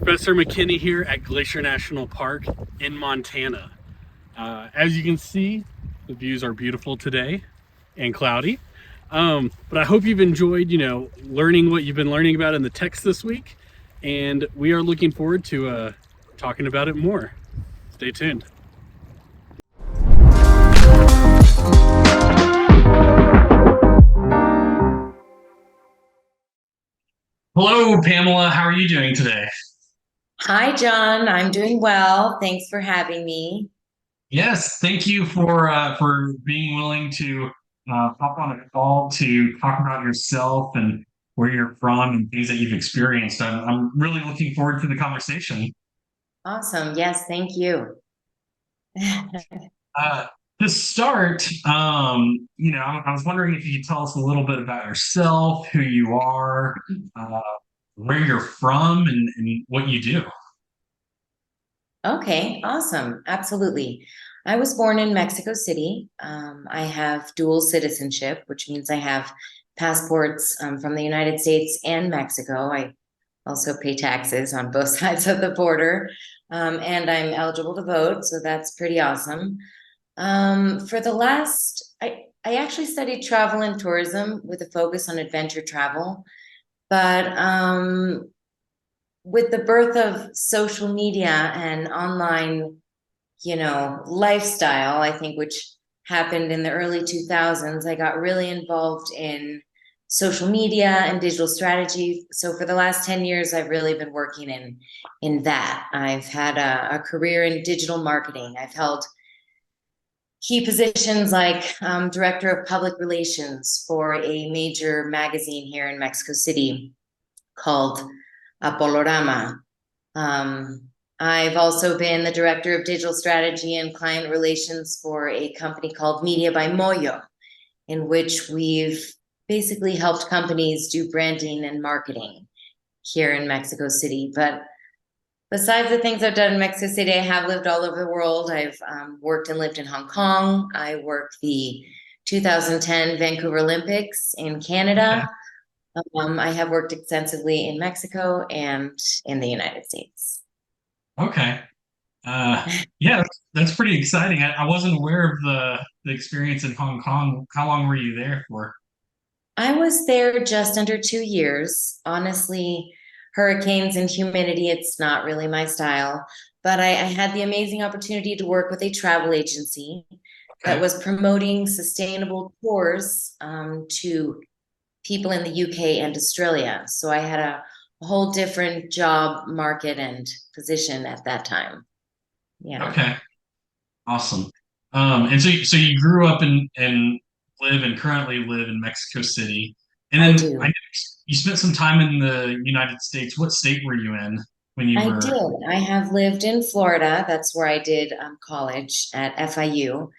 Professor McKinney here at Glacier National Park in Montana. As you can see, the views are beautiful today and cloudy. But I hope you've enjoyed, learning what you've been learning about in the text this week. And we are looking forward to talking about it more. Stay tuned. Hello, Pamela. How are you doing today? Hi, John. I'm doing well. Thanks for having me. Yes, thank you for being willing to hop on a call to talk about yourself and where you're from and things that you've experienced. I'm really looking forward to the conversation. Awesome. Yes, thank you. Uh, to start, I was wondering if you could tell us a little bit about yourself, who you are, uh, where you're from, and what you do. Okay, awesome. Absolutely. I was born in Mexico City. I have dual citizenship, which means I have passports from the United States and Mexico. I also pay taxes on both sides of the border, and I'm eligible to vote, so that's pretty awesome. For the last, I actually studied travel and tourism with a focus on adventure travel. But with the birth of social media and online, lifestyle, I think, which happened in the early 2000s, I got really involved in social media and digital strategy. So for the last 10 years, I've really been working in that. I've had a career in digital marketing. I've held key positions like director of public relations for a major magazine here in Mexico City called Apolorama. Um, I've also been the director of digital strategy and client relations for a company called Media by Moyo, in which we've basically helped companies do branding and marketing here in Mexico City. But besides the things I've done in Mexico City, I have lived all over the world. I've worked and lived in Hong Kong. I worked the 2010 Vancouver Olympics in Okay. Canada. I have worked extensively in Mexico and in the United States. Okay. Uh, yeah, that's pretty exciting. I wasn't aware of the experience in Hong Kong. How long were you there for? I was there just under 2 years. Honestly, hurricanes and humidity, it's not really my style. But I had the amazing opportunity to work with a travel agency that Okay. was promoting sustainable tours to people in the UK and Australia. So I had a whole different job market and position at that time. Yeah, Okay. Awesome. And so you grew up and live and currently live in Mexico City, and I then I know do. you spent some time in the United States. What state were you in when you I did. were? I have lived in Florida. That's where I did college at FIU.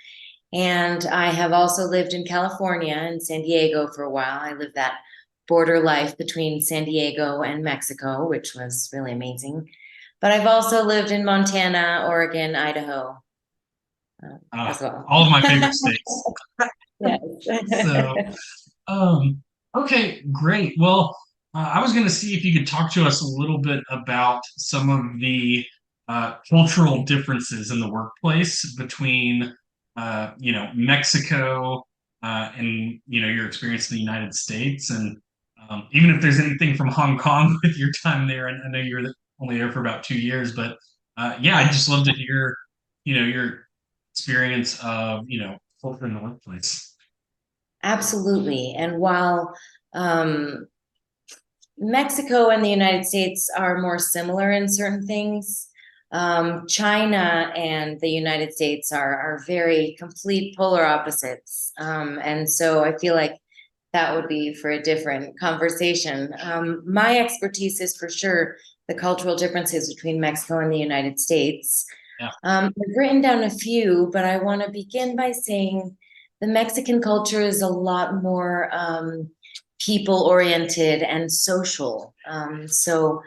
And I have also lived in California and San Diego for a while. I lived that border life between San Diego and Mexico, which was really amazing. But I've also lived in Montana, Oregon, Idaho, as well. All of my favorite states. Yes. So, um, okay, great. Well, I was going to see if you could talk to us a little bit about some of the cultural differences in the workplace between, Mexico and your experience in the United States, and even if there's anything from Hong Kong with your time there. And I know you're only there for about 2 years, but yeah, I'd Yeah. just love to hear, your experience of, culture in the workplace. Absolutely. And while Mexico and the United States are more similar in certain things, China and the United States are very complete polar opposites. And so I feel like that would be for a different conversation. My expertise is for sure the cultural differences between Mexico and the United States. Yeah. I've written down a few, but I want to begin by saying the Mexican culture is a lot more people oriented and social. So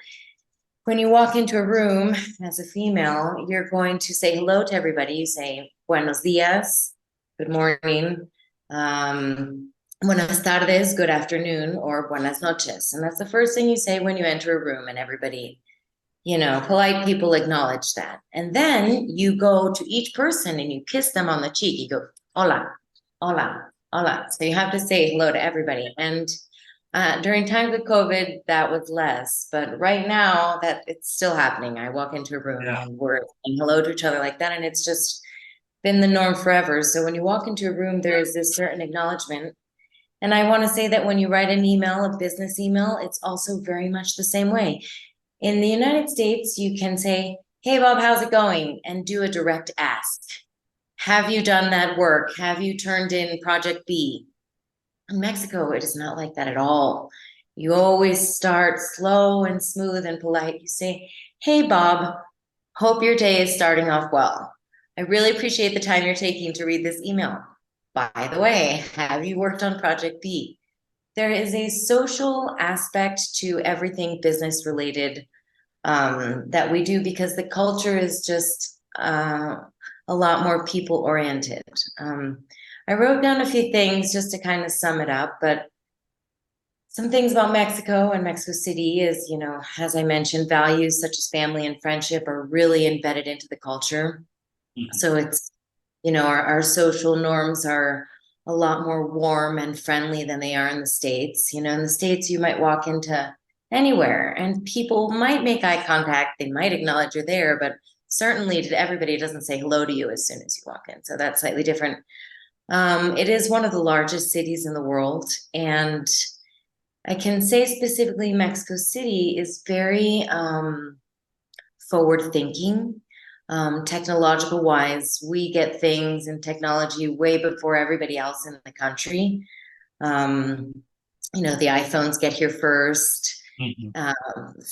when you walk into a room as a female, you're going to say hello to everybody. You say buenos dias, good morning, buenas tardes, good afternoon, or buenas noches. And that's the first thing you say when you enter a room, and everybody polite people acknowledge that. And then you go to each person and you kiss them on the cheek. You go, hola, hola, hola. So you have to say hello to everybody. And during times of COVID, that was less. But right now, that it's still happening. I walk into a room Yeah. and we're saying hello to each other like that. And it's just been the norm forever. So when you walk into a room, there is this certain acknowledgement. And I want to say that when you write an email, a business email, it's also very much the same way. In the United States, you can say, hey, Bob, how's it going? And do a direct ask. Have you done that work? Have you turned in project B? In Mexico, it is not like that at all. You always start slow and smooth and polite. You say, hey, Bob, hope your day is starting off well. I really appreciate the time you're taking to read this email. By the way, have you worked on project B? There is a social aspect to everything business related that we do because the culture is just a lot more people oriented. I wrote down a few things just to kind of sum it up, but some things about Mexico and Mexico City is, as I mentioned, values such as family and friendship are really embedded into the culture. So it's, our social norms are a lot more warm and friendly than they are in the States. In the States, you might walk into anywhere and people might make eye contact. They might acknowledge you're there, but certainly to everybody doesn't say hello to you as soon as you walk in. So that's slightly different. It is one of the largest cities in the world. And I can say specifically Mexico City is very forward thinking. Technological wise, we get things in technology way before everybody else in the country. The iPhones get here first.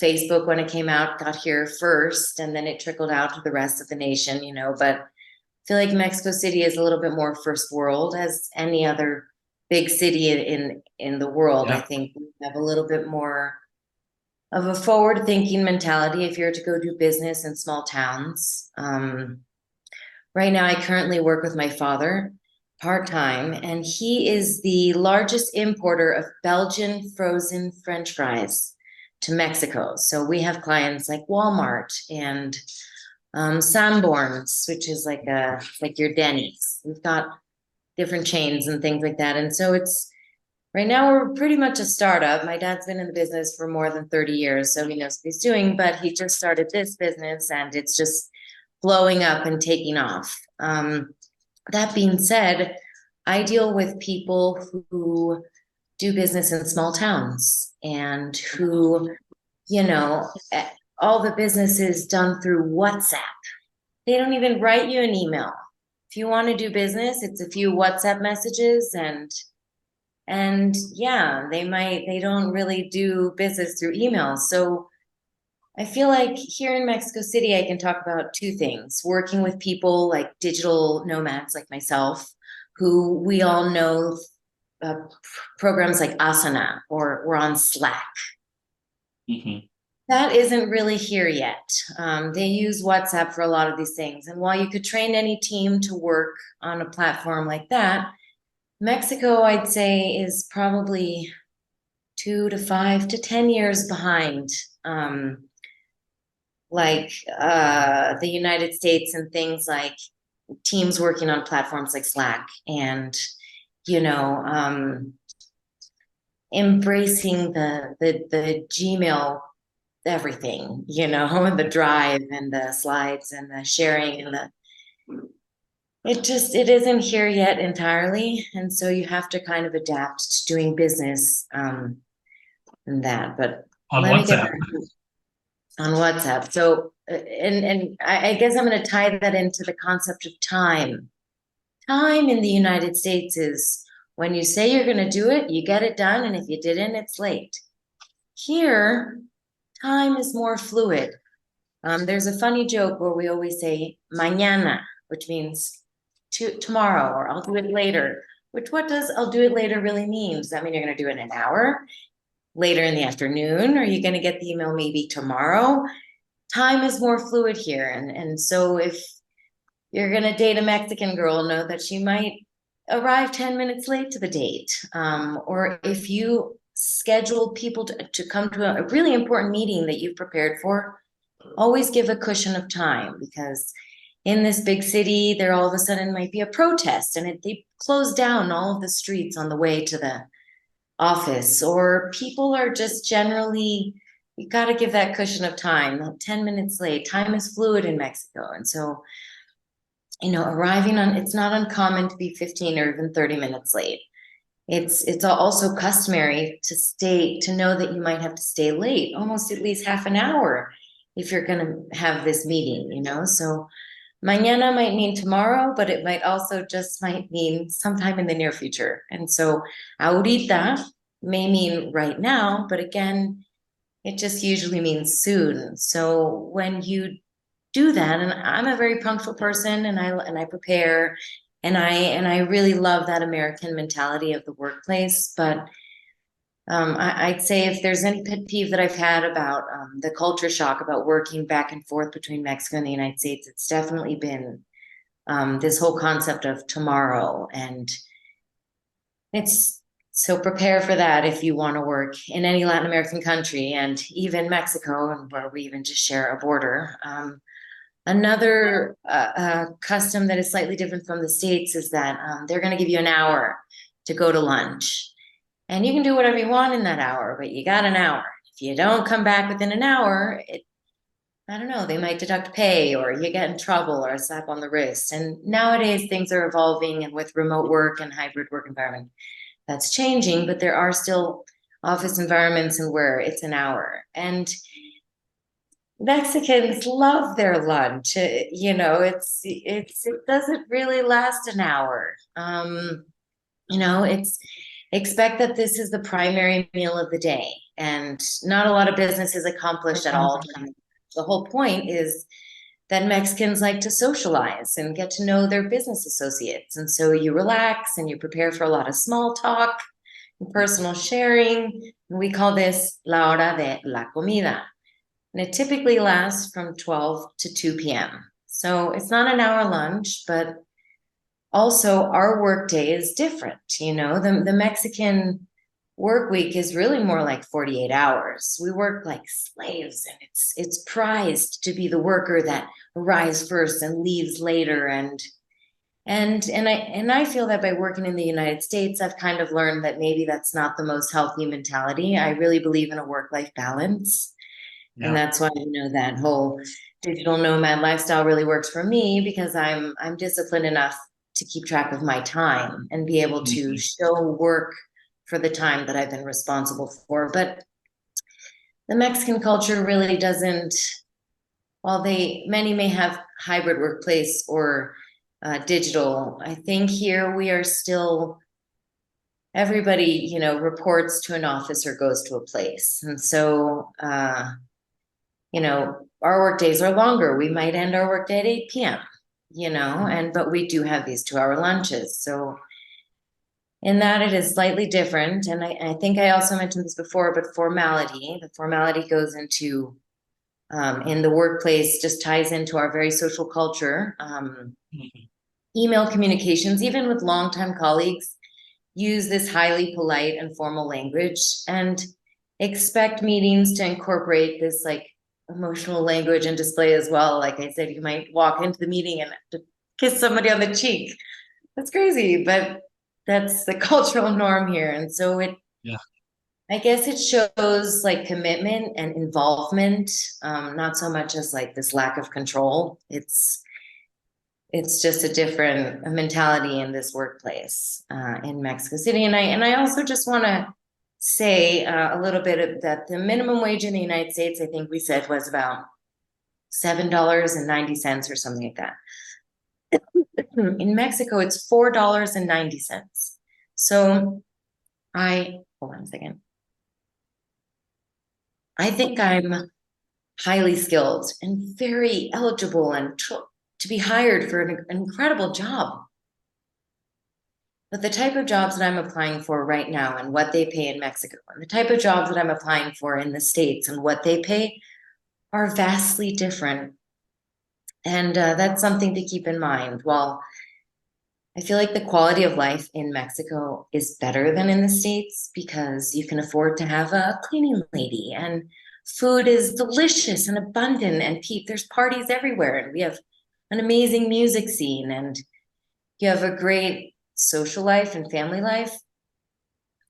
Facebook, when it came out, got here first, and then it trickled out to the rest of the nation, but I feel like Mexico City is a little bit more first world as any other big city in the world. Yeah. I think we have a little bit more of a forward thinking mentality if you're to go do business in small towns. Right now, I currently work with my father part-time, and he is the largest importer of Belgian frozen French fries to Mexico. So we have clients like Walmart and Sanborns, which is like your Denny's. We've got different chains and things like that. And so right now we're pretty much a startup. My dad's been in the business for more than 30 years, so he knows what he's doing, but he just started this business and it's just blowing up and taking off. That being said, I deal with people who do business in small towns and who, all the business is done through WhatsApp. They don't even write you an email. If you want to do business, it's a few WhatsApp messages and yeah, they don't really do business through email. So I feel like here in Mexico City, I can talk about two things: working with people like digital nomads like myself, who we all know programs like Asana or we're on Slack. That isn't really here yet. They use WhatsApp for a lot of these things. And while you could train any team to work on a platform like that, Mexico, I'd say, is probably 2 to 5 to 10 years behind the United States and things like teams working on platforms like Slack and, embracing the Gmail everything, the drive and the slides and the sharing and it isn't here yet entirely. And so you have to kind of adapt to doing business in that. But On let me WhatsApp. on WhatsApp. So, and I guess I'm going to tie that into the concept of time. Time in the United States is when you say you're going to do it, you get it done. And if you didn't, it's late. Here, time is more fluid. There's a funny joke where we always say mañana, which means tomorrow, or I'll do it later. What does I'll do it later really mean? Does that mean you're going to do it in an hour? Later in the afternoon? Are you going to get the email maybe tomorrow? Time is more fluid here. And so if you're going to date a Mexican girl, know that she might arrive 10 minutes late to the date. Or if you schedule people to come to a really important meeting that you've prepared for, always give a cushion of time, because in this big city, there all of a sudden might be a protest and they close down all of the streets on the way to the office, or people are just generally, you got to give that cushion of time. 10 minutes late, time is fluid in Mexico. And so, arriving on, it's not uncommon to be 15 or even 30 minutes late. It's also customary to know that you might have to stay late, almost at least half an hour if you're going to have this meeting, So mañana might mean tomorrow, but it might mean sometime in the near future. And so ahorita may mean right now, but again, it just usually means soon. So when you do that, and I'm a very punctual person, and I prepare, and I really love that American mentality of the workplace. But I'd say if there's any pet peeve that I've had about the culture shock about working back and forth between Mexico and the United States, it's definitely been this whole concept of tomorrow. And it's so prepare for that if you want to work in any Latin American country, and even Mexico, and where we even just share a border. Another custom that is slightly different from the States is that they're going to give you an hour to go to lunch. And you can do whatever you want in that hour, but you got an hour. If you don't come back within an hour, I don't know, they might deduct pay, or you get in trouble, or a slap on the wrist. And nowadays things are evolving, and with remote work and hybrid work environment, that's changing, but there are still office environments and where it's an hour. And Mexicans love their lunch. It doesn't really last an hour. It's expect that this is the primary meal of the day, and not a lot of business is accomplished at all. The whole point is that Mexicans like to socialize and get to know their business associates. And so you relax and you prepare for a lot of small talk and personal sharing. And we call this la hora de la comida. And it typically lasts from 12 to 2 p.m. So it's not an hour lunch, but also our work day is different. The Mexican work week is really more like 48 hours. We work like slaves, and it's prized to be the worker that arrives first and leaves later. And I feel that by working in the United States, I've kind of learned that maybe that's not the most healthy mentality. I really believe in a work-life balance. Yeah. And that's why, that whole digital nomad lifestyle really works for me, because I'm disciplined enough to keep track of my time and be able to show work for the time that I've been responsible for. But the Mexican culture really doesn't, while many may have hybrid workplace or digital, I think here we are still, everybody, reports to an office or goes to a place. And so, our work days are longer. We might end our work day at 8 p.m., but we do have these 2-hour lunches. So in that, it is slightly different. And I think I also mentioned this before, but the formality goes into, in the workplace, just ties into our very social culture. Email communications, even with longtime colleagues, use this highly polite and formal language, and expect meetings to incorporate this like emotional language and display as well. Like I said, you might walk into the meeting and have to kiss somebody on the cheek. That's crazy, but that's the cultural norm here. And so I guess it shows like commitment and involvement, not so much as like this lack of control. It's just a different mentality in this workplace in Mexico City. And I also just want to say a little bit of that the minimum wage in the United States, I think we said, was about $7.90 or something like that. In Mexico, it's $4.90. So hold on a second. I think I'm highly skilled and very eligible and to be hired for an incredible job. But the type of jobs that I'm applying for right now and what they pay in Mexico, and the type of jobs that I'm applying for in the States and what they pay, are vastly different. And that's something to keep in mind. While I feel like the quality of life in Mexico is better than in the States, because you can afford to have a cleaning lady and food is delicious and abundant, and there's parties everywhere, and we have an amazing music scene, and you have a great social life and family life.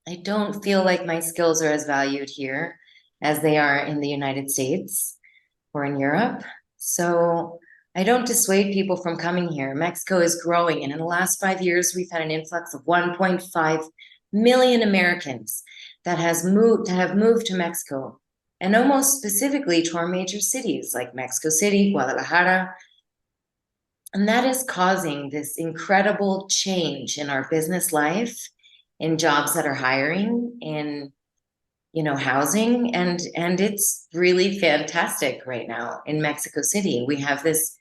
I don't feel like my skills are as valued here as they are in the United States or in Europe. So I don't dissuade people from coming here. Mexico is growing, and in the last 5 years, we've had an influx of 1.5 million Americans that have moved to Mexico, and almost specifically to our major cities like Mexico City, Guadalajara. And that is causing this incredible change in our business life, in jobs that are hiring, in housing, and it's really fantastic right now in Mexico City. We have this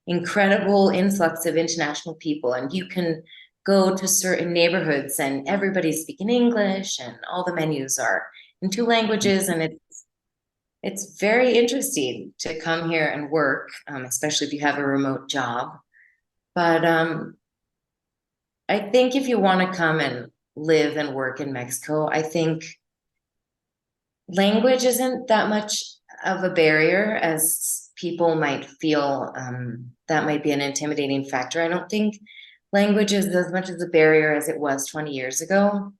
incredible influx of international people, and you can go to certain neighborhoods and everybody's speaking English, and all the menus are in two languages, and it's very interesting to come here and work, especially if you have a remote job. But I think if you want to come and live and work in Mexico, I think language isn't that much of a barrier as people might feel. That might be an intimidating factor. I don't think language is as much of a barrier as it was 20 years ago.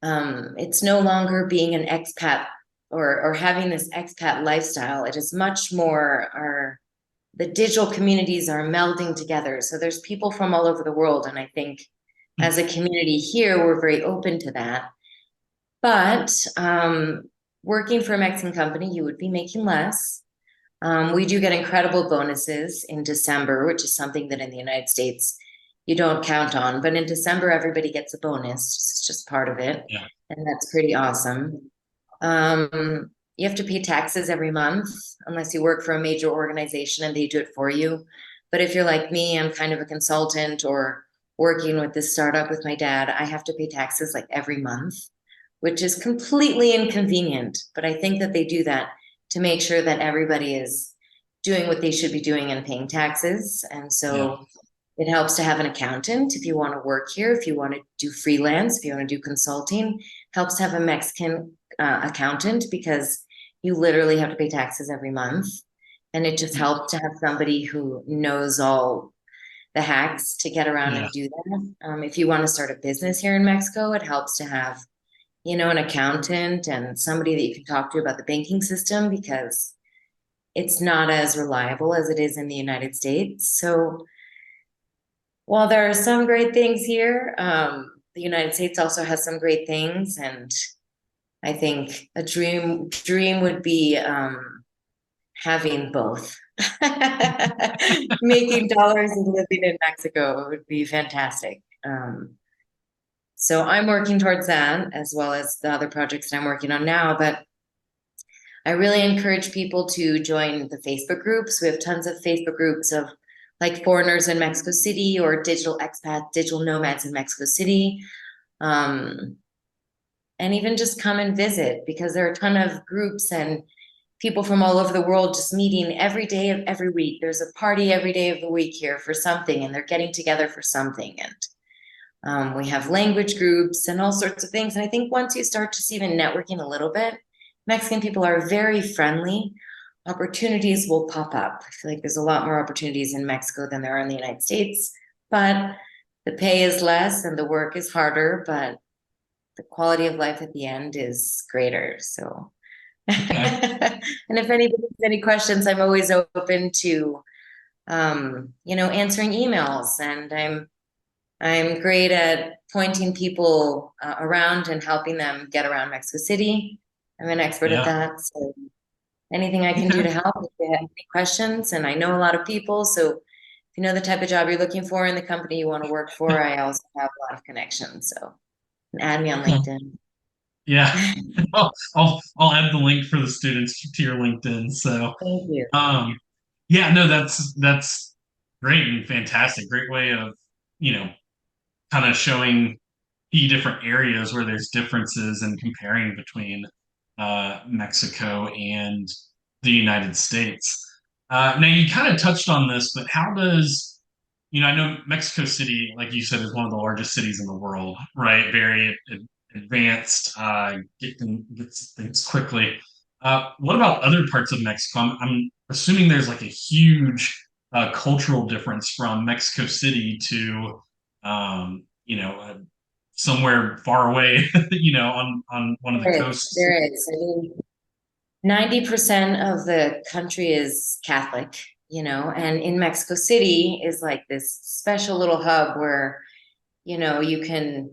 It's no longer being an expat or having this expat lifestyle. It is much more the digital communities are melding together. So there's people from all over the world. And I think as a community here, we're very open to that. But working for a Mexican company, you would be making less. We do get incredible bonuses in December, which is something that in the United States you don't count on. But in December, everybody gets a bonus. It's just part of it. Yeah. And that's pretty awesome. You have to pay taxes every month unless you work for a major organization and they do it for you. But if you're like me, I'm kind of a consultant or working with this startup with my dad, I have to pay taxes like every month, which is completely inconvenient. But I think that they do that to make sure that everybody is doing what they should be doing and paying taxes. And so it helps to have an accountant if you want to work here, if you want to do freelance, if you want to do consulting, helps to have a Mexican accountant because you literally have to pay taxes every month. And it just helps to have somebody who knows all the hacks to get around and do that. If you want to start a business here in Mexico, it helps to have, an accountant and somebody that you can talk to about the banking system because it's not as reliable as it is in the United States. So while there are some great things here, the United States also has some great things, and I think a dream would be having both. Making dollars and living in Mexico would be fantastic. So I'm working towards that as well as the other projects that I'm working on now. But I really encourage people to join the Facebook groups. We have tons of Facebook groups of like foreigners in Mexico City or digital expats, digital nomads in Mexico City. And even just come and visit because there are a ton of groups and people from all over the world just meeting every day of every week. There's a party every day of the week here for something, and they're getting together for something. And we have language groups and all sorts of things. And I think once you start just even networking a little bit, Mexican people are very friendly. Opportunities will pop up. I feel like there's a lot more opportunities in Mexico than there are in the United States, but the pay is less and the work is harder, but the quality of life at the end is greater. So, and if anybody has any questions, I'm always open to, answering emails, and I'm great at pointing people around and helping them get around Mexico City. I'm an expert at that. So anything I can do to help if you have any questions, and I know a lot of people. So if you know the type of job you're looking for in the company you want to work for, I also have a lot of connections. So add me on LinkedIn. Yeah, I'll add the link for the students to your LinkedIn. So, Thank you. yeah, no, that's great and fantastic. Great way of, kind of showing key different areas where there's differences and comparing between Mexico and the United States. Now you kind of touched on this, but how does, I know Mexico City, like you said, is one of the largest cities in the world, right? Very advanced, gets things quickly. What about other parts of Mexico? I'm assuming there's like a huge cultural difference from Mexico City to, somewhere far away, on one of the There is, coasts. there is. I mean, 90% of the country is Catholic, and in Mexico City is like this special little hub where, you can,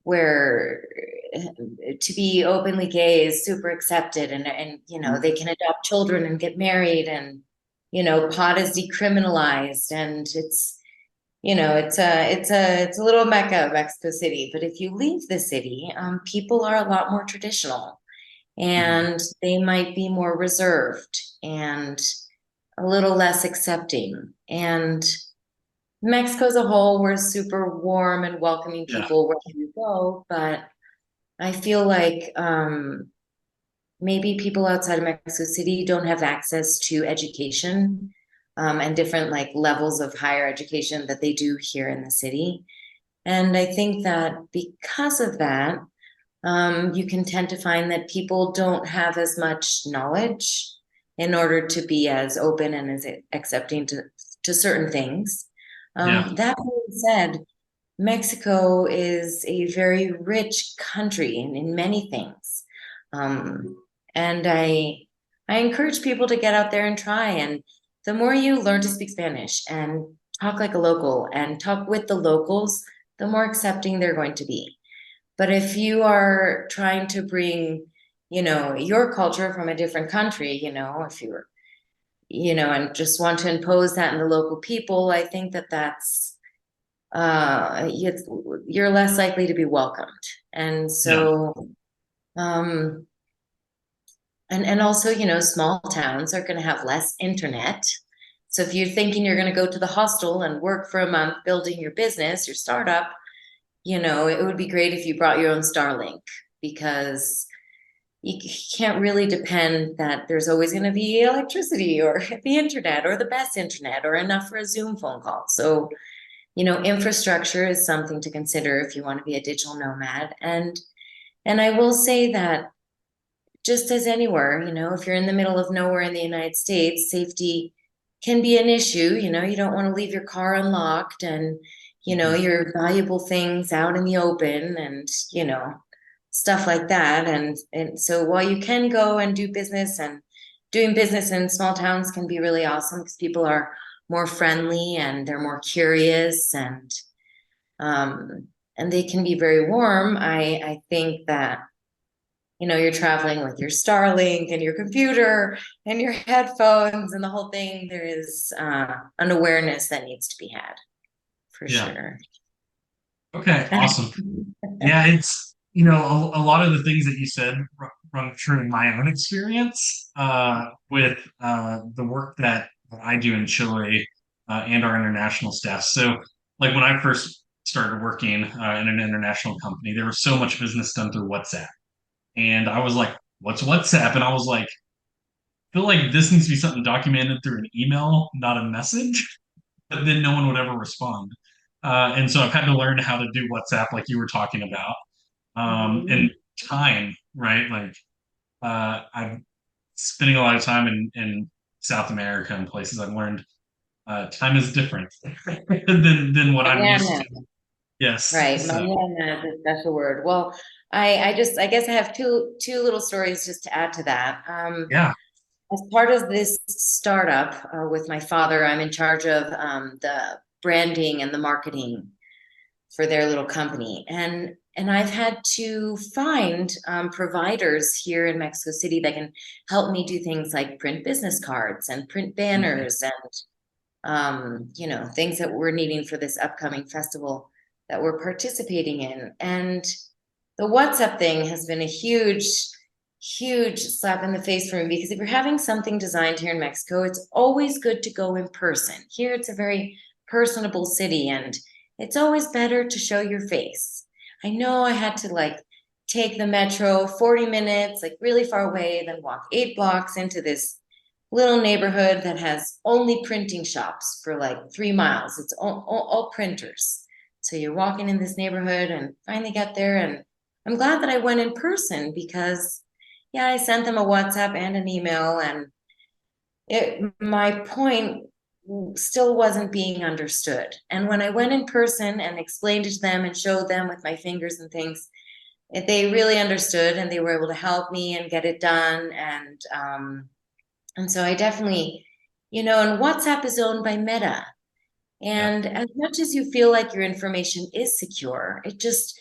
where to be openly gay is super accepted, and they can adopt children and get married, and pot is decriminalized, and it's a little mecca of Mexico City. But if you leave the city, people are a lot more traditional, Mhm. and they might be more reserved and a little less accepting. And Mexico as a whole, we're super warm and welcoming Yeah, people wherever you go, but I feel like maybe people outside of Mexico City don't have access to education, and different like levels of higher education that they do here in the city. And I think that because of that, you can tend to find that people don't have as much knowledge in order to be as open and as accepting to certain things. yeah, That being said, Mexico is a very rich country in many things. Um, and I encourage people to get out there and try. And the more you learn to speak Spanish and talk like a local and talk with the locals, the more accepting they're going to be. But if you are trying to bring, your culture from a different country, if you're, and just want to impose that in the local people, I think that that's you're less likely to be welcomed. And yeah, so, um, and also, small towns are going to have less internet. So if you're thinking you're going to go to the hostel and work for a month building your business, your startup, it would be great if you brought your own Starlink, because you can't really depend that there's always going to be electricity or the internet or the best internet or enough for a Zoom phone call. So, infrastructure is something to consider if you want to be a digital nomad. And I will say that just as anywhere, if you're in the middle of nowhere in the United States, safety can be an issue. You don't want to leave your car unlocked and, mhm, your valuable things out in the open and, stuff like that. And so while you can go and do business, and doing business in small towns can be really awesome because people are more friendly and they're more curious, um and they can be very warm. I think that you're traveling with your Starlink and your computer and your headphones and the whole thing. There is an awareness that needs to be had for yeah. sure. Okay, awesome. Yeah, it's a lot of the things that you said run true in my own experience with the work that I do in Chile and our international staff. So, like when I first started working in an international company, there was so much business done through WhatsApp, and I was like, "What's WhatsApp?" And I was like, "I feel like this needs to be something documented through an email, not a message." But then no one would ever respond, and so I've had to learn how to do WhatsApp, like you were talking about, Mhm. and time, right? Like I'm spending a lot of time in South America and places. I've learned time is different than what I'm used Mañana, to. Yes. right? So Mañana is a special word. Well, I guess I have two little stories just to add to that. yeah. As part of this startup with my father, I'm in charge of the branding and the marketing for their little company. And I've had to find providers here in Mexico City that can help me do things like print business cards and print Mhm. banners and things that we're needing for this upcoming festival that we're participating in. And the WhatsApp thing has been a huge slap in the face for me, because if you're having something designed here in Mexico, it's always good to go in person. Here it's a very personable city, and it's always better to show your face. I know I had to like take the metro 40 minutes, like really far away, then walk 8 blocks into this little neighborhood that has only printing shops for like 3 miles. It's all printers. So you're walking in this neighborhood and finally get there. And I'm glad that I went in person, because yeah, I sent them a WhatsApp and an email, and my point still wasn't being understood. And when I went in person and explained it to them and showed them with my fingers and things, they really understood and they were able to help me and get it done. And so I definitely, and WhatsApp is owned by Meta. Yeah. And as much as you feel like your information is secure, it's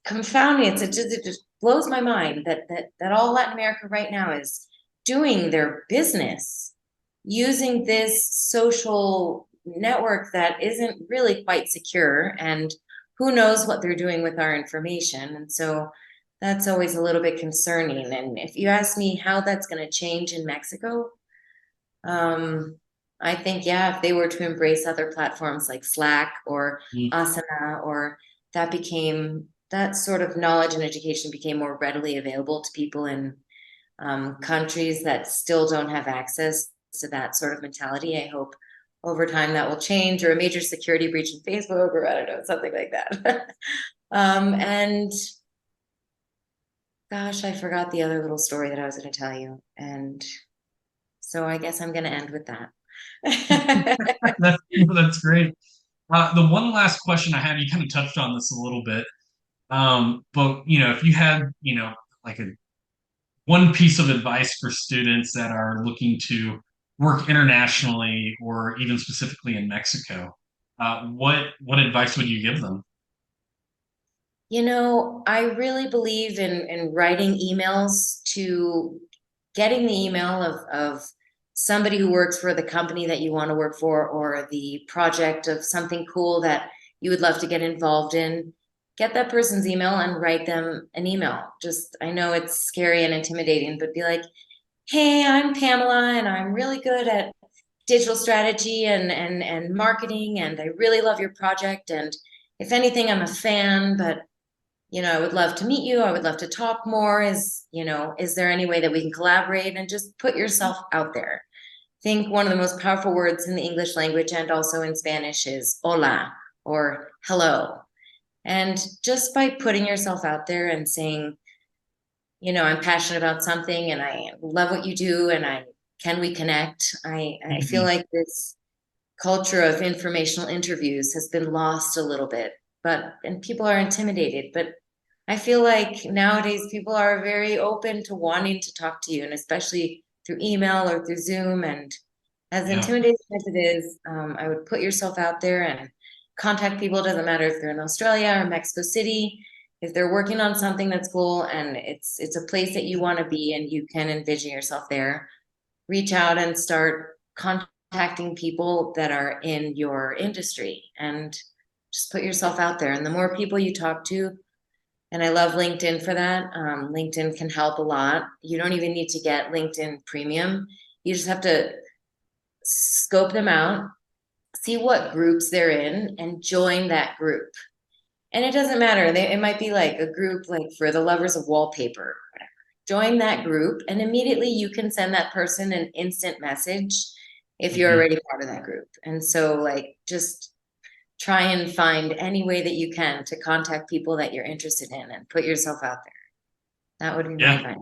confounding. It just blows my mind that all Latin America right now is doing their business using this social network that isn't really quite secure, and who knows what they're doing with our information. And so that's always a little bit concerning. And if you ask me how that's going to change in Mexico, I think, yeah, if they were to embrace other platforms like Slack or Mm. Asana, or that sort of knowledge and education became more readily available to people in countries that still don't have access to that sort of mentality. I hope over time that will change, or a major security breach in Facebook, or I don't know, something like that. And gosh, I forgot the other little story that I was going to tell you. And so I guess I'm going to end with that. That's great. The one last question I have, you kind of touched on this a little bit, but if you had, like a one piece of advice for students that are looking to work internationally or even specifically in Mexico, what advice would you give them? I really believe in writing emails, to getting the email of somebody who works for the company that you want to work for, or the project of something cool that you would love to get involved in. Get that person's email and write them an email. I know it's scary and intimidating, but be like, hey, I'm Pamela, and I'm really good at digital strategy and marketing, and I really love your project. And if anything, I'm a fan, but I would love to meet you. I would love to talk more. Is there any way that we can collaborate? And just put yourself out there. I think one of the most powerful words in the English language and also in Spanish is hola, or hello. And just by putting yourself out there and saying, I'm passionate about something and I love what you do, and can we connect? I feel like this culture of informational interviews has been lost a little bit, and people are intimidated. But I feel like nowadays people are very open to wanting to talk to you, and especially through email or through Zoom. And as Yeah. intimidating as it is, I would put yourself out there and contact people. It doesn't matter if they're in Australia or Mexico City. If they're working on something that's cool and it's a place that you want to be and you can envision yourself there, reach out and start contacting people that are in your industry, and just put yourself out there. And the more people you talk to, and I love LinkedIn for that. LinkedIn can help a lot. You don't even need to get LinkedIn Premium. You just have to scope them out, see what groups they're in, and join that group. And it doesn't matter. It might be like a group like for the lovers of wallpaper or whatever. Join that group, and immediately you can send that person an instant message if you're Mhm. already part of that group. And so just try and find any way that you can to contact people that you're interested in and put yourself out there. That would be my Yeah, advice.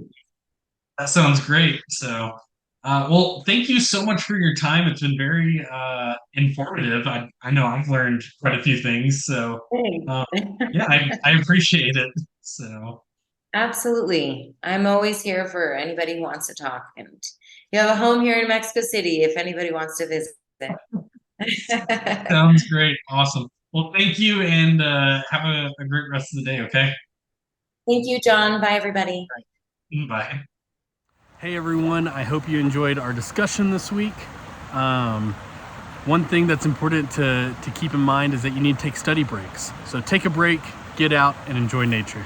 that sounds great. So, well, thank you so much for your time. It's been very informative. I know I've learned quite a few things. So, um, Thanks. yeah, I appreciate it. So, Absolutely. I'm always here for anybody who wants to talk. And you have a home here in Mexico City if anybody wants to visit. sounds great. Awesome. Well, thank you, and have a great rest of the day. Okay. Thank you, John. Bye, everybody. Bye. Hey everyone, I hope you enjoyed our discussion this week. One thing that's important to keep in mind is that you need to take study breaks. So take a break, get out, and enjoy nature.